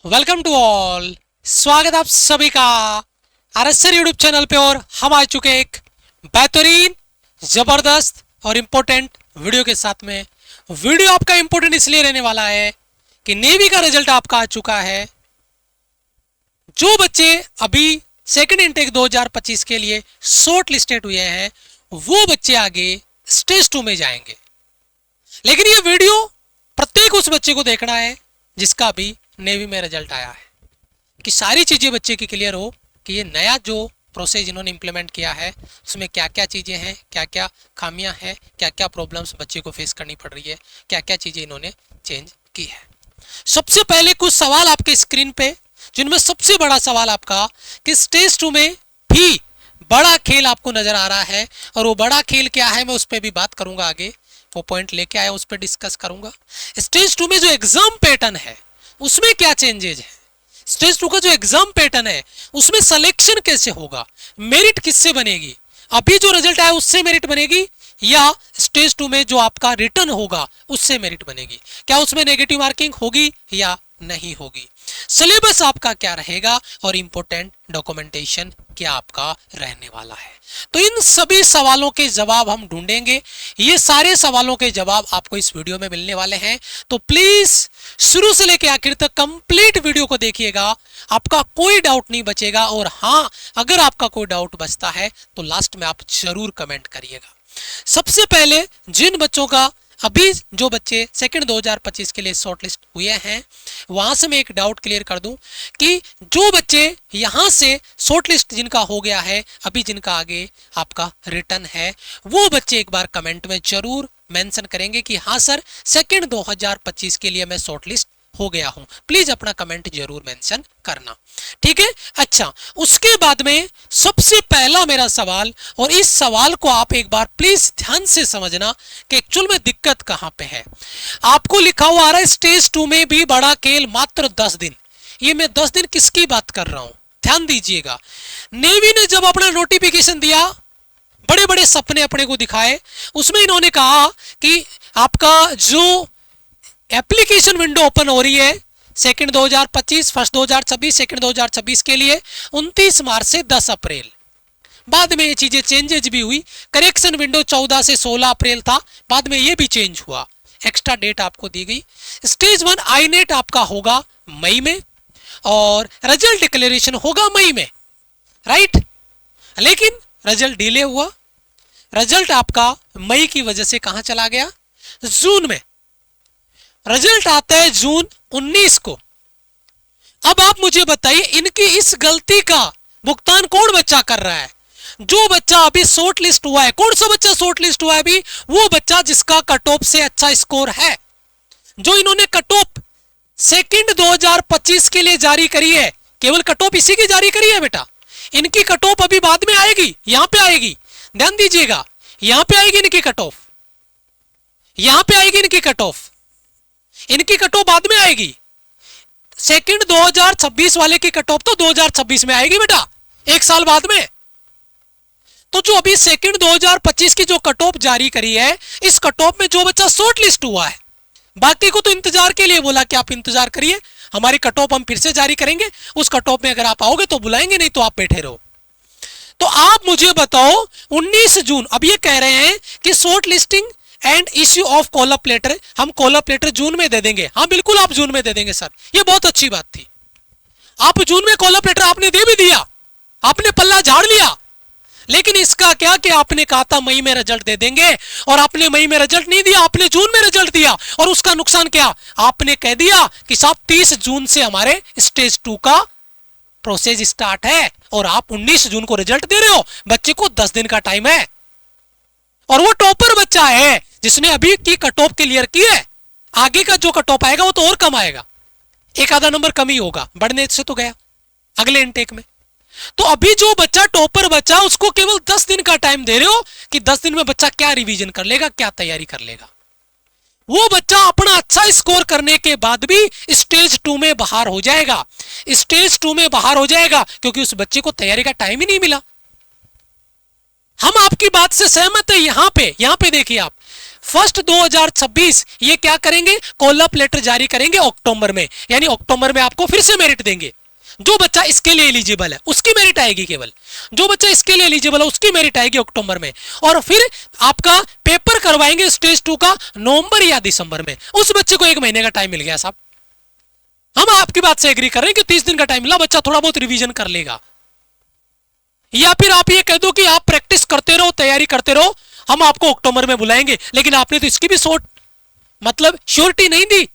Welcome to all. स्वागत आप सभी का आरएसआर यूट्यूब चैनल पे। और हम आ चुके एक बेहतरीन, जबरदस्त और इम्पोर्टेंट वीडियो के साथ में। वीडियो आपका इम्पोर्टेंट इसलिए रहने वाला है कि नेवी का रिजल्ट आपका आ चुका है। जो बच्चे अभी सेकंड इनटेक 2025 के लिए शॉर्ट लिस्टेड हुए हैं वो बच्चे आगे स्टेज 2 में जाएंगे। लेकिन ये वीडियो प्रत्येक उस बच्चे को देखना है जिसका अभी नेवी में रिजल्ट आया है, कि सारी चीजें बच्चे की क्लियर हो कि ये नया जो प्रोसेस इन्होंने इंप्लीमेंट किया है उसमें क्या क्या चीजें हैं, क्या क्या खामियां हैं, क्या क्या प्रॉब्लम्स बच्चे को फेस करनी पड़ रही है, क्या क्या चीजें इन्होंने चेंज की है। सबसे पहले कुछ सवाल आपके स्क्रीन पे, जिनमें सबसे बड़ा सवाल आपका कि स्टेज 2 में भी बड़ा खेल आपको नजर आ रहा है, और वो बड़ा खेल क्या है मैं उस पर भी बात करूंगा। आगे वो पॉइंट लेके आया उस पर डिस्कस करूंगा। स्टेज 2 में जो एग्जाम पैटर्न है उसमें क्या चेंजेज है, स्टेज 2 का जो एग्जाम पैटर्न है उसमें सिलेक्शन कैसे होगा, मेरिट किससे बनेगी, अभी जो रिजल्ट आया उससे मेरिट बनेगी या स्टेज 2 में जो आपका रिटर्न होगा उससे मेरिट बनेगी, क्या उसमें नेगेटिव मार्किंग होगी या नहीं होगी, सिलेबस आपका क्या रहेगा और इंपॉर्टेंट डॉक्यूमेंटेशन क्या आपका रहने वाला है। तो इन सभी सवालों के जवाब हम ढूंढेंगे। ये सारे सवालों के जवाब आपको इस वीडियो में मिलने वाले हैं, तो प्लीज शुरू से लेकर आखिर तक कंप्लीट वीडियो को देखिएगा, आपका कोई डाउट नहीं बचेगा। और हाँ, अगर आपका कोई डाउट बचता है तो लास्ट में आप जरूर कमेंट करिएगा। सबसे पहले जिन बच्चों का अभी जो बच्चे सेकंड 2025 के लिए शॉर्टलिस्ट हुए हैं वहां से मैं एक डाउट क्लियर कर दूं कि जो बच्चे यहां से शॉर्टलिस्ट जिनका हो गया है, अभी जिनका आगे आपका रिटर्न है, वो बच्चे एक बार कमेंट में जरूर मेंशन करेंगे कि हाँ सर सेकंड 2025 के लिए मैं शॉर्टलिस्ट हो गया हूं। प्लीज अपना कमेंट जरूर मेंशन करना, ठीक है। अच्छा, उसके बाद में सबसे पहला मेरा सवाल, और इस सवाल को आप एक बार प्लीज ध्यान से समझना कि एक्चुअल में दिक्कत कहां पे है। आपको लिखा हुआ आ रहा है स्टेज 2 में भी बड़ा खेल मात्र 10 दिन। ये मैं 10 दिन किसकी बात कर रहा हूं, ध्यान दीजिएगा। नेवी ने जब अपना नोटिफिकेशन दिया, बड़े बड़े सपने अपने को दिखाए, उसमें इन्होंने कहा कि आपका जो एप्लीकेशन विंडो ओपन हो रही है सेकंड 2025, फर्स्ट 2026, सेकंड 2026 के लिए 29 मार्च से 10 अप्रैल। बाद में ये चीजें चेंजेज भी हुई, करेक्शन विंडो 14 से 16 अप्रैल था, बाद में ये भी चेंज हुआ, एक्स्ट्रा डेट आपको दी गई। स्टेज 1 आईनेट आपका होगा मई में और रिजल्ट डिक्लेरेशन होगा मई में, राइट। लेकिन रिजल्ट डिले हुआ, रिजल्ट आपका मई की वजह से कहां चला गया, जून में। रिजल्ट आता है जून 19 को। अब आप मुझे बताइए इनकी इस गलती का भुगतान कौन बच्चा कर रहा है, जो बच्चा अभी शॉर्ट लिस्ट हुआ है। कौन सा बच्चा शॉर्ट लिस्ट हुआ है अभी, वो बच्चा जिसका कट ऑफ से अच्छा स्कोर है। जो इन्होंने कट ऑफ सेकंड 2025 के लिए जारी करी है, केवल कट ऑफ इसी की जारी करी है बेटा। इनकी कट ऑफ अभी बाद में आएगी, यहां पे आएगी, ध्यान दीजिएगा, यहां पे आएगी इनकी कट ऑफ, यहां पे आएगी इनकी कट ऑफ, इनकी कट ऑफ बाद में आएगी। सेकंड 2026 वाले की कट ऑफ तो 2026 में आएगी बेटा, एक साल बाद में। तो जो अभी सेकंड 2025 की जो कट ऑफ जारी करी है, इस कट ऑफ में जो बच्चा शॉर्ट लिस्ट हुआ है, बाकी को तो इंतजार के लिए बोला कि आप इंतजार करिए, हमारी कट ऑफ हम फिर से जारी करेंगे, उस कट ऑफ में अगर आप आओगे तो बुलाएंगे, नहीं तो आप बैठे रहो। तो आप मुझे बताओ 19 जून, अब ये कह रहे हैं कि short listing and issue of call up letter, हम कॉलअप लेटर जून में दे देंगे। हाँ बिल्कुल आप जून में दे देंगे सर, ये बहुत अच्छी बात थी। आप जून में कॉलअप लेटर आपने दे भी दिया, आपने पल्ला झाड़ लिया। लेकिन इसका क्या कि आपने कहा था मई में रिजल्ट दे देंगे, और आपने मई में रिजल्ट नहीं दिया, आपने जून में रिजल्ट दिया। और उसका नुकसान क्या, आपने कह दिया कि साहब 30 जून से हमारे स्टेज 2 का प्रोसेस स्टार्ट है, और आप 19 जून को रिजल्ट दे रहे हो। बच्चे को 10 दिन का टाइम है, और वो टॉपर बच्चा है जिसने अभी की कट ऑफ क्लियर की है। आगे का जो कट ऑफ आएगा वो तो और कम आएगा, एक आधा नंबर कम ही होगा, बढ़ने से तो गया अगले इनटेक में। तो अभी जो बच्चा टॉपर बच्चा, उसको केवल 10 दिन का टाइम दे रहे हो कि 10 दिन में बच्चा क्या रिवीजन कर लेगा, क्या तैयारी कर लेगा। वो बच्चा अपना अच्छा स्कोर करने के बाद भी स्टेज 2 में बाहर हो जाएगा, स्टेज 2 में बाहर हो जाएगा, क्योंकि उस बच्चे को तैयारी का टाइम ही नहीं मिला। हम आपकी बात से सहमत है। यहां पे देखिए आप, फर्स्ट 2026 ये क्या करेंगे, कॉल अप लेटर जारी करेंगे अक्टूबर में, यानी अक्टूबर में आपको फिर से मेरिट देंगे। जो बच्चा इसके लिए एलिजिबल है उसकी मेरिट आएगी, केवल जो बच्चा इसके लिए एलिजिबल है उसकी मेरिट आएगी अक्टूबर में। और फिर आपका पेपर करवाएंगे स्टेज 2 का नवंबर या दिसंबर में। उस बच्चे को 1 महीने का टाइम मिल गया साहब। हम आपकी बात से एग्री कर रहे हैं कि 30 दिन का टाइम मिला, बच्चा थोड़ा बहुत रिवीजन कर लेगा। या फिर आप ये कह दो कि आप प्रैक्टिस करते रहो, तैयारी करते रहो, हम आपको अक्टूबर में बुलाएंगे। लेकिन आपने तो इसकी भी मतलब श्योरिटी नहीं दी।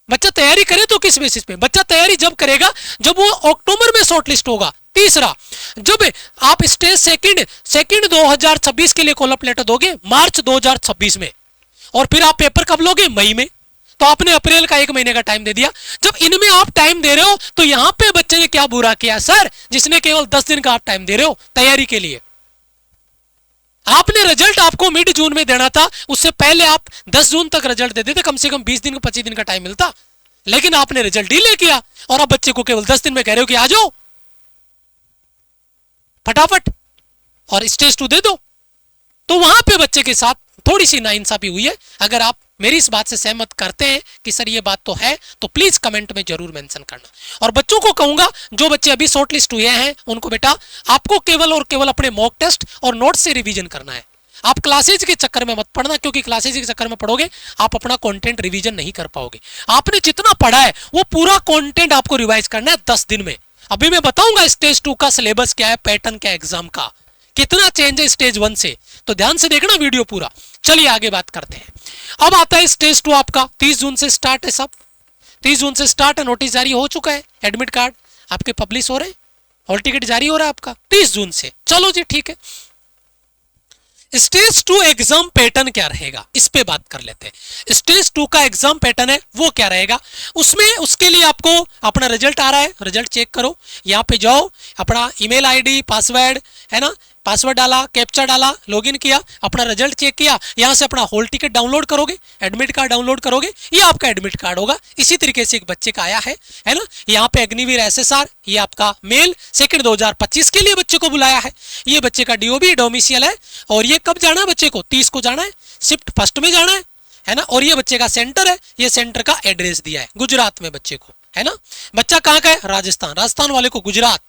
बच्चा तैयारी करे तो किस बेसिस पे? बच्चा तैयारी जब करेगा जब वो अक्टूबर में शॉर्टलिस्ट होगा। तीसरा, जब आप स्टेज सेकंड 2026 के लिए कॉल अप लेटर दोगे मार्च 2026 में, और फिर आप पेपर कब लोगे? मई में। तो आपने अप्रैल का 1 महीने का टाइम दे दिया। जब इनमें आप टाइम दे रहे हो तो यहां पे बच्चे ने क्या बुरा किया सर, जिसने केवल 10 दिन का आप टाइम दे रहे हो तैयारी के लिए? आपने रिजल्ट आपको मिड जून में देना था, उससे पहले आप 10 जून तक रिजल्ट दे देते, कम से कम 20 दिन 25 दिन का टाइम मिलता। लेकिन आपने रिजल्ट डिले किया और आप बच्चे को केवल 10 दिन में कह रहे हो कि आ जाओ फटाफट और स्टेज 2 दे दो। तो वहां पे बच्चे के साथ थोड़ी सी नाइंसाफी हुई है। अगर आप मेरी इस बात से सहमत करते हैं कि सर ये बात तो है, तो प्लीज कमेंट में जरूर मेंशन करना। और बच्चों को कहूंगा जो बच्चे अभी शॉर्टलिस्ट हुए हैं उनको बेटा आपको केवल और केवल अपने मॉक टेस्ट और नोट्स से रिवीजन करना है। आप क्लासेज के चक्कर में मत पढ़ना, क्योंकि क्लासेज के चक्कर में पढ़ोगे आप अपना कंटेंट रिवीजन नहीं कर पाओगे। आपने जितना पढ़ा है वो पूरा कंटेंट आपको रिवाइज करना है 10 दिन में। अभी मैं बताऊंगा स्टेज 2 का सिलेबस क्या है, पैटर्न क्या है, एग्जाम का कितना चेंज है स्टेज 1 से, तो ध्यान से देखना वीडियो पूरा। चलिए आगे बात करते हैं। अब आता है स्टेज 2 आपका 30 जून से स्टार्ट है सब। 30 जून से स्टार्ट है, नोटिस जारी हो चुका है, एडमिट कार्ड आपके पब्लिश हो रहे हैं, हॉल टिकट जारी हो रहा है आपका 30 जून से। चलो जी ठीक है। स्टेज 2 एग्जाम पैटर्न क्या रहेगा इस पे बात कर लेते हैं। स्टेज 2 का एग्जाम पैटर्न है वो क्या रहेगा, उसमें उसके लिए आपको अपना रिजल्ट आ रहा है, रिजल्ट चेक करो, यहाँ पे जाओ, अपना ईमेल आईडी पासवर्ड है ना, पासवर्ड डाला, कैप्चा डाला, लॉगिन किया, अपना रिजल्ट चेक किया, यहां से अपना हॉल टिकट डाउनलोड करोगे, एडमिट कार्ड डाउनलोड करोगे, ये आपका एडमिट कार्ड होगा। इसी तरीके से एक बच्चे का आया है ना, यहाँ पे अग्निवीर एसएसआर, ये आपका मेल सेकंड 2025 के लिए बच्चे को बुलाया है। ये बच्चे का डीओबी डोमिसियल है, और ये कब जाना है बच्चे को? 30 को जाना है, शिफ्ट फर्स्ट में जाना है ना। और ये बच्चे का सेंटर है, ये सेंटर का एड्रेस दिया है गुजरात में बच्चे को, है ना। बच्चा कहाँ का है? राजस्थान, राजस्थान वाले को गुजरात,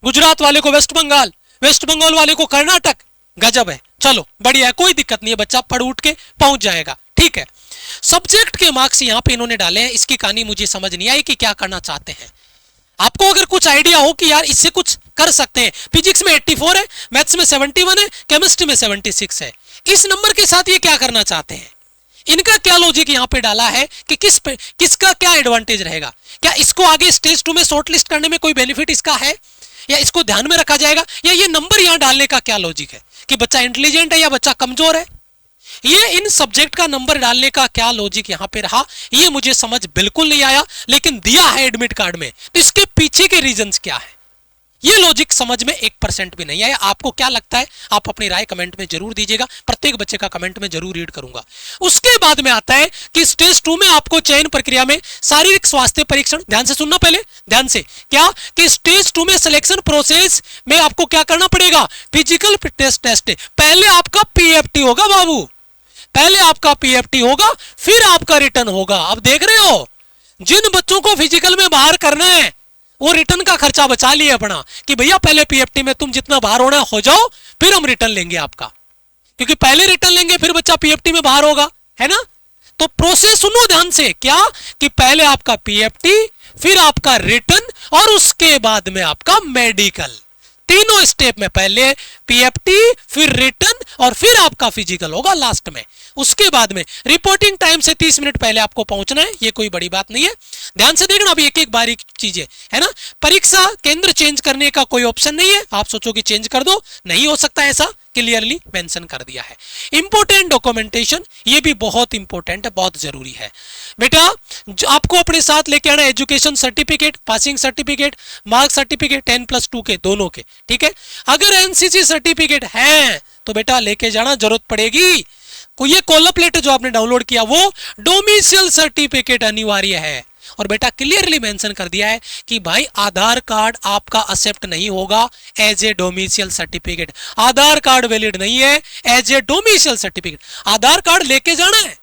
गुजरात वाले को वेस्ट बंगाल, वेस्ट बंगाल वाले को कर्नाटक। गजब है, चलो बढ़िया है, कोई दिक्कत नहीं है, बच्चा पढ़ उठ के पहुंच जाएगा, ठीक है। सब्जेक्ट के मार्क्स यहाँ पे इन्होंने डाले हैं, इसकी कहानी मुझे समझ नहीं आई कि क्या करना चाहते हैं। आपको अगर कुछ आइडिया हो कि यार इससे कुछ कर सकते हैं, फिजिक्स में 84 है, मैथ्स में 71 है, केमिस्ट्री में 76 है, इस नंबर के साथ ये क्या करना चाहते हैं, इनका क्या लॉजिक यहाँ पे डाला है कि किसका क्या एडवांटेज रहेगा, क्या इसको आगे स्टेज 2 में शॉर्टलिस्ट करने में कोई बेनिफिट इसका है, या इसको ध्यान में रखा जाएगा, या ये नंबर यहां डालने का क्या लॉजिक है कि बच्चा इंटेलिजेंट है या बच्चा कमजोर है, ये इन सब्जेक्ट का नंबर डालने का क्या लॉजिक यहां पे रहा, ये मुझे समझ बिल्कुल नहीं आया। लेकिन दिया है एडमिट कार्ड में, तो इसके पीछे के रीजंस क्या है, ये लॉजिक समझ में 1% भी नहीं आया। आपको क्या लगता है आप अपनी राय कमेंट में जरूर दीजिएगा, प्रत्येक बच्चे का कमेंट में जरूर रीड करूंगा। उसके बाद में आता है कि स्टेज 2 में आपको चयन प्रक्रिया में शारीरिक स्वास्थ्य परीक्षण, ध्यान से सुनना पहले, ध्यान से, क्या कि स्टेज 2 में सिलेक्शन प्रोसेस में आपको क्या करना पड़ेगा, फिजिकल फिटनेस टेस्ट। पहले आपका पीएफटी होगा बाबू, पहले आपका पीएफटी होगा, फिर आपका रिटर्न होगा। अब देख रहे हो, जिन बच्चों को फिजिकल में बाहर करना है वो रिटर्न का खर्चा बचा लिए अपना, कि भैया पहले पीएफटी में तुम जितना बाहर होना हो जाओ, फिर हम रिटर्न लेंगे आपका, क्योंकि पहले रिटर्न लेंगे फिर बच्चा पीएफटी में बाहर होगा, है ना। तो प्रोसेस सुनो ध्यान से, क्या कि पहले आपका पीएफटी, फिर आपका रिटर्न, और उसके बाद में आपका मेडिकल। तीनों स्टेप में पहले पीएफटी, फिर रिटर्न, और फिर आपका फिजिकल होगा लास्ट में। उसके बाद में रिपोर्टिंग टाइम से 30 मिनट पहले आपको पहुंचना है, ये कोई बड़ी बात नहीं है। ध्यान से देखना, अभी एक एक बारीक चीजें है ना। परीक्षा केंद्र चेंज करने का कोई ऑप्शन नहीं है, आप सोचो कि चेंज कर दो, नहीं हो सकता ऐसा, क्लियरली मेंशन कर दिया है। इंपोर्टेंट डॉक्यूमेंटेशन, ये भी बहुत इंपॉर्टेंट है, बहुत जरूरी है बेटा। जो आपको अपने साथ लेके आना education certificate, passing certificate, marks certificate 10+2 के दोनों के, ठीक है। अगर एनसीसी सर्टिफिकेट है तो बेटा लेके जाना, जरूरत पड़ेगी। ये कॉल अप लेटर जो आपने डाउनलोड किया वो डोमिसाइल सर्टिफिकेट अनिवार्य है, और बेटा क्लियरली मेंशन कर दिया है कि भाई आधार कार्ड आपका एक्सेप्ट नहीं होगा as a domicile certificate. Aadhaar card valid नहीं है as a domicile certificate. Aadhaar card लेके जाना है,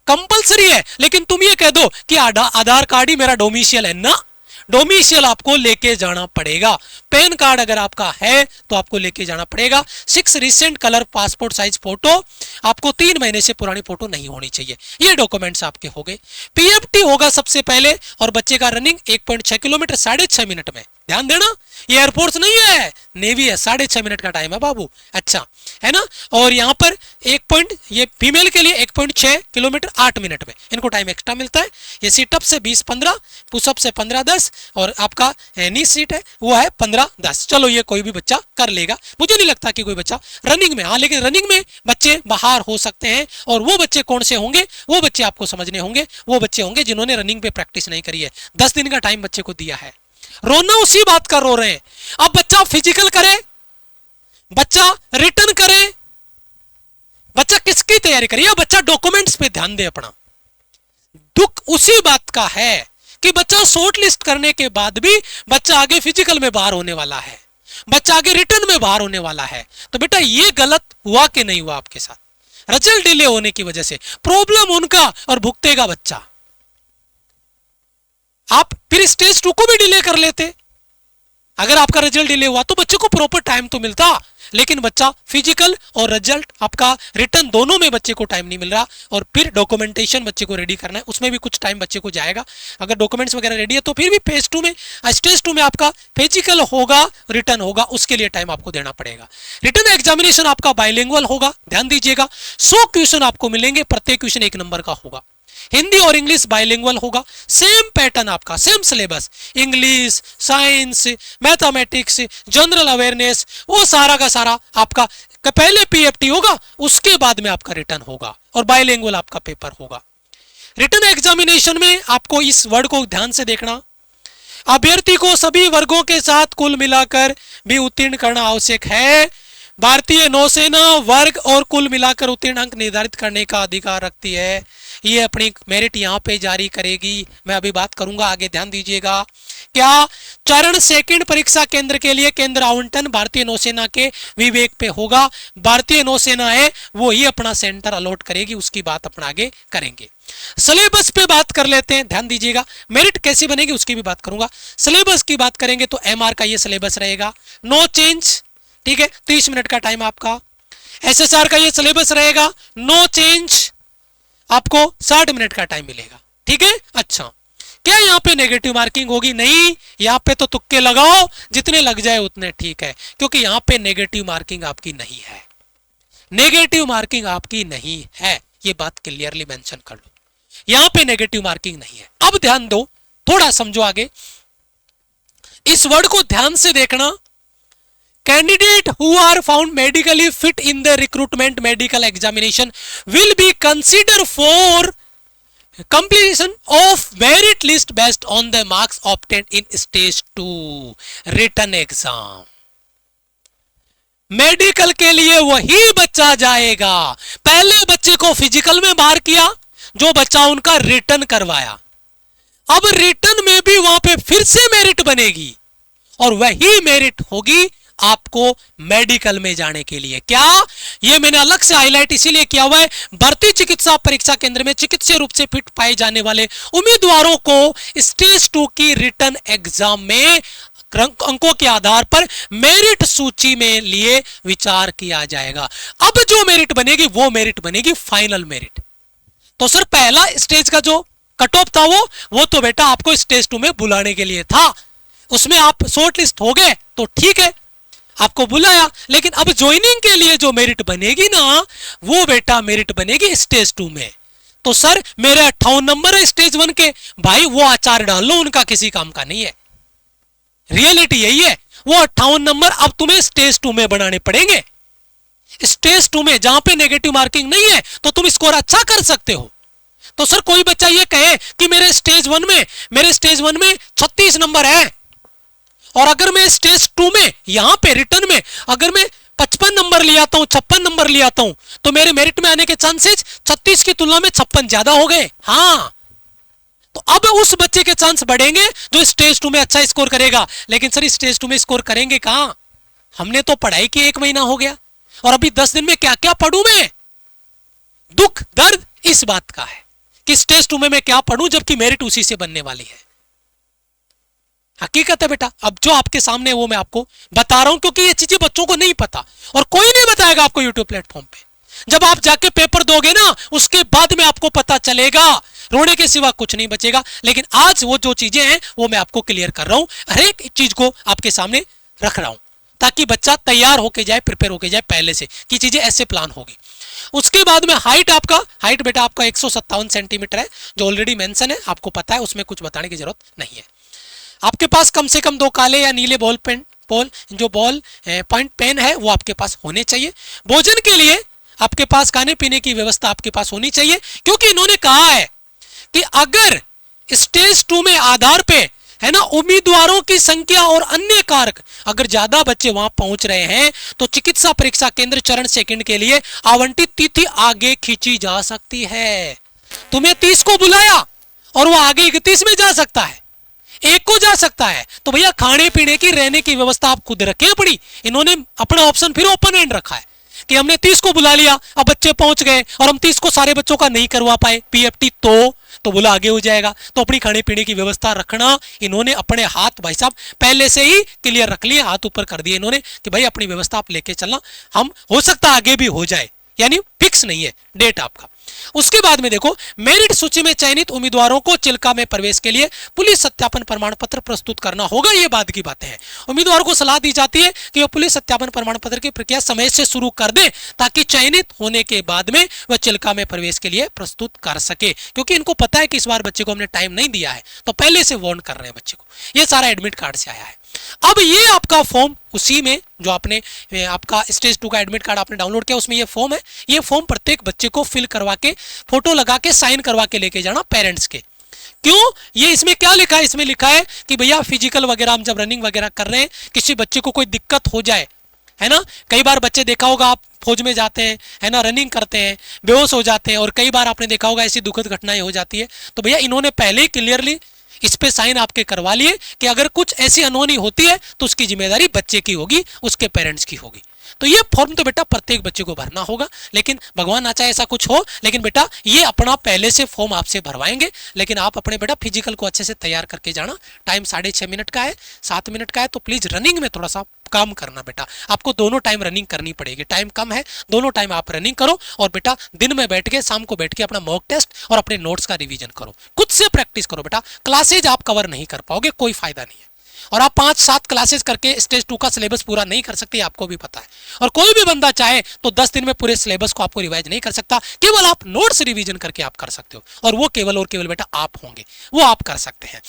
कंपल्सरी है, लेकिन तुम ये कह दो कि आधार कार्ड ही मेरा डोमिसाइल है ना, डोमिसाइल आपको लेके जाना पड़ेगा। पैन कार्ड अगर आपका है तो आपको लेके जाना पड़ेगा। 6 recent colour passport size photo, आपको 3 महीने से पुरानी फोटो नहीं होनी चाहिए। ये डॉक्यूमेंट्स आपके हो गए। पीएफटी होगा सबसे पहले, और बच्चे का रनिंग 1.6 किलोमीटर 6.5 मिनट में। ध्यान देना, ये एयरफोर्स नहीं है, नेवी है। 6.5 मिनट का टाइम है बाबू, अच्छा है ना। और यहाँ पर ये फीमेल के लिए 1.6 किलोमीटर 8 मिनट में इनको टाइम एक्स्ट्रा मिलता है। ये सीटअप से 20-15, पुशअप से 15-10, और आपका नी सीट है वो है 15-10। चलो ये कोई भी बच्चा कर लेगा, मुझे नहीं लगता कि कोई बच्चा रनिंग में, हाँ लेकिन रनिंग में बच्चे बाहर हो सकते हैं। और वो बच्चे कौन से होंगे, वो बच्चे आपको समझने होंगे, वो बच्चे होंगे जिन्होंने रनिंग पे प्रैक्टिस नहीं करी है। 10 दिन का टाइम बच्चे को दिया है। रोना उसी बात का रो रहे हैं। अब बच्चा फिजिकल करे, बच्चा रिटर्न करे, बच्चा किसकी तैयारी करे, या बच्चा डॉक्यूमेंट्स पे ध्यान दे अपना। दुख उसी बात का है कि बच्चा शॉर्ट लिस्ट करने के बाद भी बच्चा आगे फिजिकल में बाहर होने वाला है, बच्चा आगे रिटर्न में बाहर होने वाला है। तो बेटा ये गलत हुआ कि नहीं हुआ आपके साथ? रिजल्ट डिले होने की वजह से प्रॉब्लम उनका और भुगतेगा बच्चा। आप फिर स्टेज 2 को भी डिले कर लेते। अगर आपका रिजल्ट डिले हुआ तो बच्चे को प्रॉपर टाइम तो मिलता, लेकिन बच्चा फिजिकल और रिजल्ट आपका रिटर्न दोनों में बच्चे को टाइम नहीं मिल रहा। और फिर डॉक्यूमेंटेशन बच्चे को रेडी करना है, उसमें भी कुछ टाइम बच्चे को जाएगा। अगर डॉक्यूमेंट्स वगैरह रेडी है तो फिर भी फेज 2 में, स्टेज 2 में आपका फिजिकल होगा, रिटर्न होगा, उसके लिए टाइम आपको देना पड़ेगा। रिटर्न एग्जामिनेशन आपका बाइलिंगुअल होगा, ध्यान दीजिएगा। 100 क्वेश्चन आपको मिलेंगे, प्रत्येक क्वेश्चन 1 नंबर का होगा। हिंदी और इंग्लिश बाइलिंगुअल होगा, सेम पैटर्न आपका, same syllabus, English, science, mathematics, general awareness, वो सारा का सारा आपका पहले पीएफटी होगा, उसके बाद में आपका रिटर्न होगा और बाइलिंगुअल आपका पेपर होगा। रिटर्न एग्जामिनेशन में आपको इस वर्ड को ध्यान से देखना, अभ्यर्थी को सभी वर्गों के साथ कुल मिलाकर भी उत्तीर्ण करना आवश्यक है। भारतीय नौसेना वर्ग और कुल मिलाकर उत्तीर्ण अंक निर्धारित करने का अधिकार रखती है। ये अपनी मेरिट यहाँ पे जारी करेगी, मैं अभी बात करूंगा, आगे ध्यान दीजिएगा। क्या चरण सेकंड परीक्षा केंद्र के लिए केंद्र आवंटन भारतीय नौसेना के विवेक पे होगा। भारतीय नौसेना है वो ही अपना सेंटर अलॉट करेगी, उसकी बात अपना आगे करेंगे। सिलेबस पे बात कर लेते हैं, ध्यान दीजिएगा। मेरिट कैसी बनेगी उसकी भी बात करूंगा। सिलेबस की बात करेंगे तो एमआर का ये सिलेबस रहेगा, नो चेंज, ठीक है। 30 मिनट का टाइम आपका। एसएसआर का ये सिलेबस रहेगा, नो चेंज, आपको 60 मिनट का टाइम मिलेगा, ठीक है। अच्छा, क्या यहाँ पे नेगेटिव मार्किंग होगी? नहीं, यहाँ पे तो तुक्के लगाओ, जितने लग जाए उतने ठीक है, क्योंकि यहाँ पे नेगेटिव मार्किंग आपकी नहीं है। नेगेटिव मार्किंग आपकी नहीं है, ये बात क्लियरली मेंशन कर लो, यहाँ पे नेगेटिव मार्किंग नहीं है। अब ध्यान दो, थोड़ा समझो आगे, इस वर्ड को ध्यान से देखना। Candidate who are found medically fit in the recruitment medical examination will be considered for completion of merit list based on the marks obtained in stage 2 written exam. Medical के लिए वही बच्चा जाएगा, पहले बच्चे को फिजिकल में बाहर किया, जो बच्चा उनका रिटर्न करवाया, अब रिटर्न में भी वहां पे फिर से मेरिट बनेगी और वही मेरिट होगी आपको मेडिकल में जाने के लिए। क्या ये मैंने अलग से हाईलाइट इसीलिए किया हुआ है, भर्ती चिकित्सा परीक्षा केंद्र में चिकित्सीय रूप से फिट पाए जाने वाले उम्मीदवारों को स्टेज 2 की रिटर्न एग्जाम में अंकों के आधार पर मेरिट सूची में लिए विचार किया जाएगा। अब जो मेरिट बनेगी वो मेरिट बनेगी फाइनल मेरिट। तो सर पहला स्टेज का जो कट ऑफ था वो तो बेटा आपको स्टेज 2 में बुलाने के लिए था, उसमें आप शॉर्ट लिस्ट हो गए तो ठीक है, आपको बुलाया। लेकिन अब ज्वाइनिंग के लिए जो मेरिट बनेगी ना, वो बेटा मेरिट बनेगी स्टेज 2 में। तो सर मेरे 58 नंबर है स्टेज 1 के, भाई वो आचार डाल लो, उनका किसी काम का नहीं है। रियलिटी यही है, वो 58 नंबर अब तुम्हें स्टेज 2 में बनाने पड़ेंगे। स्टेज 2 में जहां पे नेगेटिव मार्किंग नहीं है तो तुम स्कोर अच्छा कर सकते हो। तो सर कोई बच्चा ये कहे कि मेरे स्टेज 1 में 36 नंबर है, और अगर मैं स्टेज 2 में यहां पे रिटर्न में अगर मैं 55 नंबर ले आता हूं, 56 नंबर ले आता हूं, तो मेरे मेरिट में आने के चांसेस 36 की तुलना में 56 ज्यादा हो गए। हाँ, तो अब उस बच्चे के चांस बढ़ेंगे जो स्टेज 2 में अच्छा स्कोर करेगा। लेकिन सर स्टेज 2 में स्कोर करेंगे कहां? हमने तो पढ़ाई की 1 महीना हो गया और अभी 10 दिन में क्या क्या पढ़ूं मैं? दुख दर्द इस बात का है कि स्टेज 2 में मैं क्या पढ़ूं जबकि मेरिट उसी से बनने वाली है। हकीकत है बेटा, अब जो आपके सामने है वो मैं आपको बता रहा हूं क्योंकि ये चीजें बच्चों को नहीं पता और कोई नहीं बताएगा आपको यूट्यूब प्लेटफॉर्म पे। जब आप जाके पेपर दोगे ना उसके बाद में आपको पता चलेगा, रोने के सिवा कुछ नहीं बचेगा। लेकिन आज वो जो चीजें हैं वो मैं आपको क्लियर कर रहा हूं, हर एक चीज को आपके सामने रख रहा हूं ताकि बच्चा तैयार होके जाए, प्रिपेयर होके जाए पहले से कि चीजें ऐसे प्लान होगी। उसके बाद में हाइट बेटा आपका 157 सेंटीमीटर है जो ऑलरेडी मेंशन है, आपको पता है, उसमें कुछ बताने की जरूरत नहीं है। आपके पास कम से कम 2 काले या नीले बॉल पॉइंट पेन है वो आपके पास होने चाहिए। भोजन के लिए आपके पास खाने पीने की व्यवस्था आपके पास होनी चाहिए क्योंकि इन्होंने कहा है कि अगर स्टेज 2 में आधार पे है ना उम्मीदवारों की संख्या और अन्य कारक अगर ज्यादा बच्चे वहां पहुंच रहे हैं तो चिकित्सा परीक्षा केंद्र चरण सेकंड के लिए आवंटित तिथि आगे खींची जा सकती है। तुम्हें 30 को बुलाया और वो आगे 31 में जा सकता है, 1 को जा सकता है। तो भैया खाने पीने की रहने की व्यवस्था आप खुद रखें अपनी। इन्होंने अपना ऑप्शन फिर ओपन एंड रखा है कि हमने 30 को बुला लिया, अब बच्चे पहुंच गए और हम 30 को सारे बच्चों का नहीं करवा पाए पीएफटी तो बोला आगे हो जाएगा। तो अपनी खाने पीने की व्यवस्था रखना इन्होंने अपने हाथ भाई साहब पहले से ही क्लियर रख लिए, हाथ ऊपर कर दिए इन्होंने कि भाई अपनी व्यवस्था आप लेके चलना, हम हो सकता आगे भी हो जाए, यानी फिक्स नहीं है डेट आपका। उसके बाद में देखो मेरिट सूची में चयनित उम्मीदवारों को चिल्का में प्रवेश के लिए पुलिस सत्यापन प्रमाण पत्र प्रस्तुत करना होगा। ये बाद की बातें हैं। उम्मीदवारों को सलाह दी जाती है कि वो पुलिस सत्यापन प्रमाण पत्र की प्रक्रिया समय से शुरू कर दे ताकि चयनित होने के बाद में वह चिल्का में प्रवेश के लिए प्रस्तुत कर सके, क्योंकि इनको पता है कि इस बार बच्चे को हमने टाइम नहीं दिया है तो पहले से वार्न कर रहे हैं बच्चे को। ये सारा एडमिट कार्ड से आया है। अब ये आपका फॉर्म उसी में जो आपने आपका स्टेज 2 का एडमिट कार्ड आपने डाउनलोड किया उसमें ये फॉर्म है। ये फॉर्म प्रत्येक बच्चे को फिल करवा के फोटो लगा के साइन करवा के लेके जाना पेरेंट्स के। क्यों? ये इसमें क्या लिखा है? इसमें लिखा है कि भैया फिजिकल वगैरह हम जब रनिंग वगैरह कर रहे हैं किसी बच्चे को कोई दिक्कत हो जाए, है ना, कई बार बच्चे देखा होगा आप फौज में जाते हैं, है ना, रनिंग करते हैं, बेहोश हो जाते हैं और कई बार आपने देखा होगा ऐसी दुखद घटनाएं हो जाती है। तो भैया इन्होंने पहले ही क्लियरली इस पे साइन आपके करवा लिए कि अगर कुछ ऐसी अनहोनी होती है तो उसकी जिम्मेदारी बच्चे की होगी, उसके पेरेंट्स की होगी। तो ये फॉर्म तो बेटा प्रत्येक बच्चे को भरना होगा, लेकिन भगवान ना चाहे ऐसा कुछ हो, लेकिन बेटा ये अपना पहले से फॉर्म आपसे भरवाएंगे। लेकिन आप अपने बेटा फिजिकल को अच्छे से तैयार करके जाना। टाइम 6.5 मिनट का है, 7 मिनट का है, तो प्लीज रनिंग में थोड़ा सा काम करना बेटा। आपको दोनों टाइम रनिंग करनी पड़ेगी, टाइम कम है, दोनों टाइम आप रनिंग करो और बेटा दिन में बैठ के शाम को बैठ के अपना मॉक टेस्ट और अपने नोट्स का रिवीजन करो, खुद से प्रैक्टिस करो बेटा। क्लासेज आप कवर नहीं कर पाओगे, कोई फायदा नहीं है। और आप 5-7 क्लासेस करके स्टेज 2 का सिलेबस पूरा नहीं कर सकते, आपको भी पता है। और कोई भी बंदा चाहे तो 10 दिन में पूरे सिलेबस को आपको रिवाइज नहीं कर सकता, केवल आप नोट्स रिवीजन करके आप कर सकते हो और वो केवल और केवल बेटा आप होंगे, वो आप कर सकते हैं।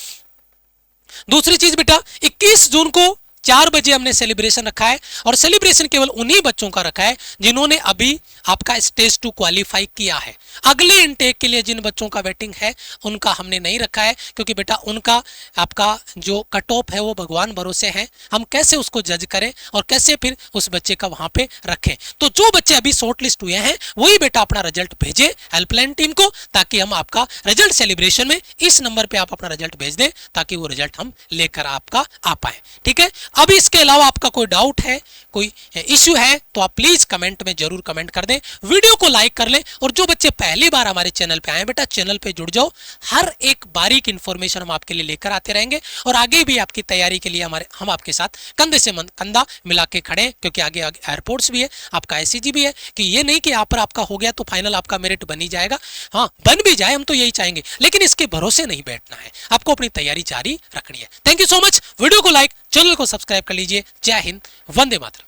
दूसरी चीज बेटा 21 जून को 4 बजे हमने सेलिब्रेशन रखा है और सेलिब्रेशन केवल उन्हीं बच्चों का रखा है जिन्होंने अभी आपका स्टेज 2 क्वालिफाई किया है। अगले इनटेक के लिए जिन बच्चों का वेटिंग है उनका हमने नहीं रखा है, क्योंकि बेटा उनका आपका जो कट ऑफ है वो भगवान भरोसे है, हम कैसे उसको जज करें और कैसे फिर उस बच्चे का वहां पे रखें। तो जो बच्चे अभी शॉर्ट लिस्ट हुए हैं वही बेटा अपना रिजल्ट भेजे हेल्पलाइन टीम को, ताकि हम आपका रिजल्ट सेलिब्रेशन में इस नंबर पे आप अपना रिजल्ट भेज दें ताकि वो रिजल्ट हम लेकर आपका आ पाए। ठीक है, अब इसके अलावा आपका कोई डाउट है, कोई इश्यू है तो आप प्लीज कमेंट में जरूर कमेंट कर दें, वीडियो को लाइक कर लें। और जो बच्चे पहली बार हमारे चैनल पे आए बेटा चैनल पे जुड़ जाओ, हर एक बारीक इंफॉर्मेशन हम आपके लिए लेकर आते रहेंगे और आगे भी आपकी तैयारी के लिए हम आपके साथ कंधे से कंधा मिला के खड़े हैं, क्योंकि आगे एयरपोर्ट्स भी है, आपका आईसीजी भी है, कि ये नहीं कि यहाँ पर आपका हो गया तो फाइनल आपका मेरिट बन ही जाएगा। हाँ बन भी जाए, हम तो यही चाहेंगे, लेकिन इसके भरोसे नहीं बैठना है, आपको अपनी तैयारी जारी रखनी है। Thank you so much, video को लाइक, चैनल को सब्सक्राइब कर लीजिए। जय हिंद, वंदे मातरम।